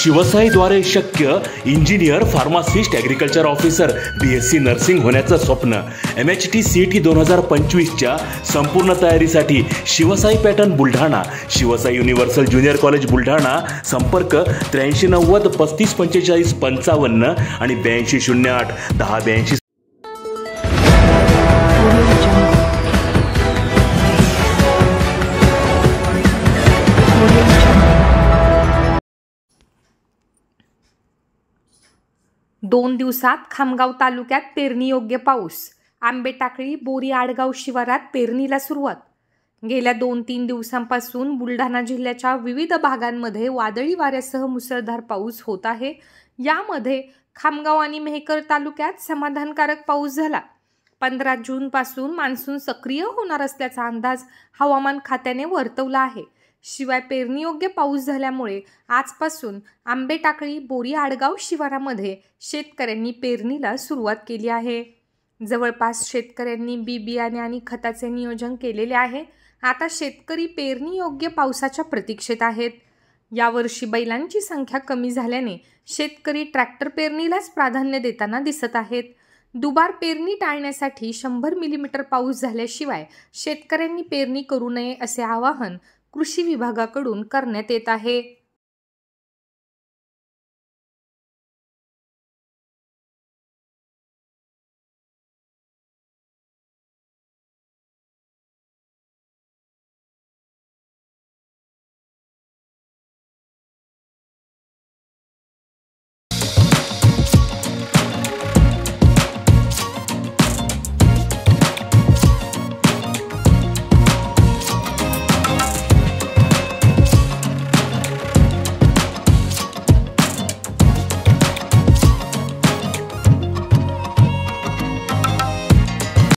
शिवसाईद्वारे शक्य engineer, pharmacist, agriculture officer, BSc nursing होण्याचं स्वप्न MHT CET 2025च्या संपूर्ण तयारीसाठी Shivsai pattern Buldhana, Shivsai universal junior college Buldhana. संपर्क 8390 3545 55 आणि 8208 1082. दोन दिवसात खामगाव तालुक्यात पेरणीयोग्य पाऊस. आंबेटाकळी, बोरी आडगाव शिवारात पेरणीला सुरुवात. गेल्या 2-3 दिवसांपासून बुलढाणा जिल्ह्याच्या विविध भागांमध्ये वादळी वाऱ्यासह मुसळधार पाऊस होत आहे. यामध्ये खामगाव आणि मेहकर तालुक्यात समाधानकारक पाऊस झाला. 15 जूनपासून मान्सून सक्रिय होणार असल्याचा अंदाज हवामान खात्याने वर्तवला आहे. शिवाय पेरणीयोग्य पाऊस झाल्यामुळे आजपासून आंबेटाकळी, बोरी आडगाव शिवारामध्ये शेतकऱ्यांनी पेरणीला सुरुवात केली आहे. जवळपास शेतकऱ्यांनी बियाणे आणि खताचे नियोजन केलेले आहे. आता शेतकरी पेरणीयोग्य पावसाच्या प्रतीक्षेत आहेत. यावर्षी बैलांची संख्या कमी झाल्याने शेतकरी ट्रॅक्टर पेरणीलाच प्राधान्य देताना दिसत आहेत. दुबार पेरणी टाळण्यासाठी 100 मिलीमीटर पाऊस झाल्याशिवाय शेतकऱ्यांनी पेरणी करू नये असे आवाहन कृषी विभागाकडून करण्यात येत आहे.